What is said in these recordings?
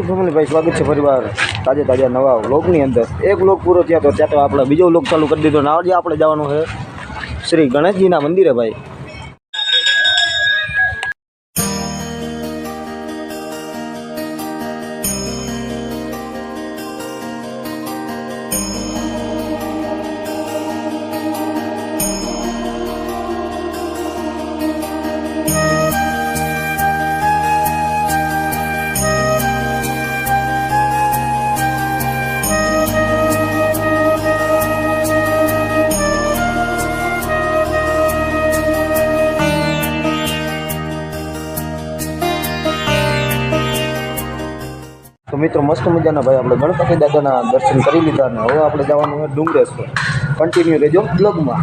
Family ભાઈ સ્વાગત છે ફરીવાર તાજા નવા વ્લોગની અંદર। એક વ્લોગ પૂરો થયા તો ત્યાં તો આપણે બીજો વ્લોગ ચાલુ કરી દીધો ને આજે આપણે જવાનું છે શ્રી ગણેશજીના મંદિરે ભાઈ। तो मित्रों मस्त मजाना भाई अपने गणपति दादा दर्शन कर लीधा ने हवे आपणे जवानुं छे डुंगरेश्वर। कंटिन्यू रहेजो ब्लॉग में।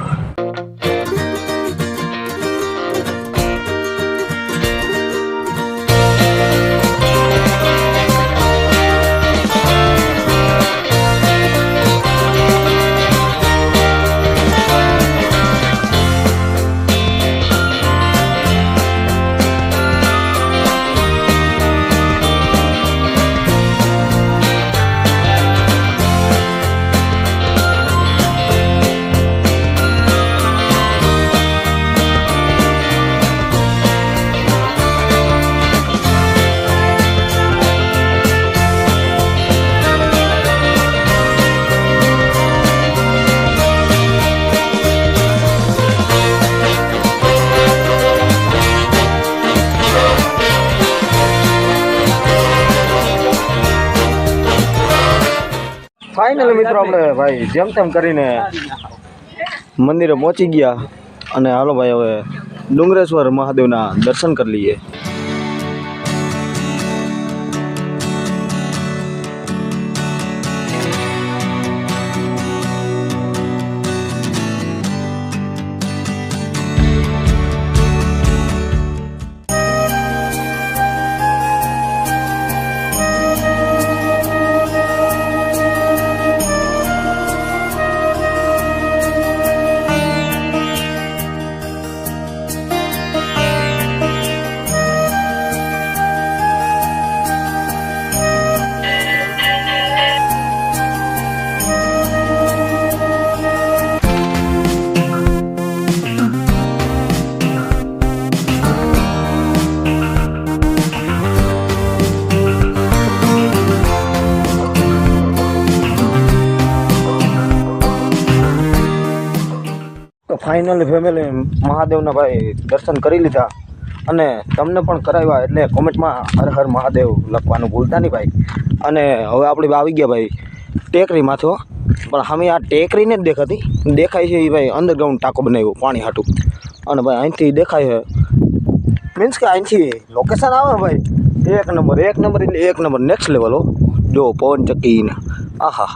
फाइनल मित्रों अपने भाई जेम तेम करीने मंदिरे पहुंची गया अने हालो भाई हवे डुंगरेश्वर महादेवना दर्शन कर लीए। तो फाइनली फैमिली महादेवना भाई दर्शन करी लीधा अने तमने पण कराव्या एटले कमेंट में हर हर महादेव लखवानुं भूलता नहीं भाई। अने हवे आपणे आवी गया भाई टेकरी माथो पण हमें आ टेकरी ने देखाती देखाय छे भाई अंडरग्राउंड टाको बनाव्यो पाणी हाटू अने भाई અહીંથી देखाय है मीन्स के અહીંથી लोकेशन आवे भाई एक नंबर એટલે एक नंबर नेक्स्ट लेवल हो। जो पवन चक्की ने आहा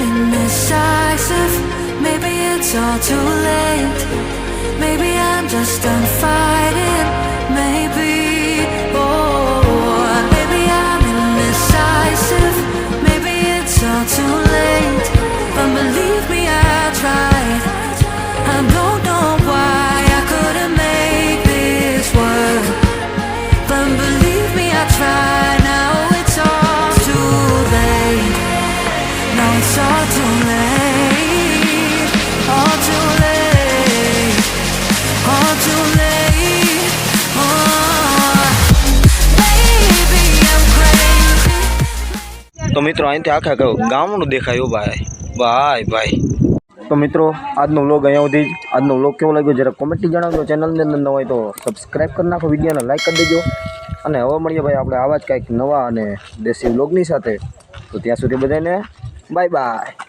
indecisive. Maybe it's all too late. Maybe I'm just done fighting. Maybe, oh, maybe I'm indecisive. Maybe it's all too late. But believe me, I tried. I don't know why I couldn't make this work. But believe me, I tried. Now it's all too late. Now it's all too late, all too late, all too late. Oh, baby, I'm crazy. तो मित्रों અહીંથી આખા ગામનું દેખાયો ભાઈ ભાઈ ભાઈ। તો મિત્રો આજનો વ્લોગ અહીંયા સુધી જ। આજનો વ્લોગ કેવો લાગ્યો જરા કોમેન્ટથી જણાવજો। ચેનલની અંદર ન હોય તો સબસ્ક્રાઇબ કરી નાખો, વિડીયોને લાઈક કરી દેજો અને હવે મળીએ ભાઈ આપણે આવા જ કંઈક નવા અને દેશી વ્લોગની સાથે। તો ત્યાં સુધી બધાને બાય બાય।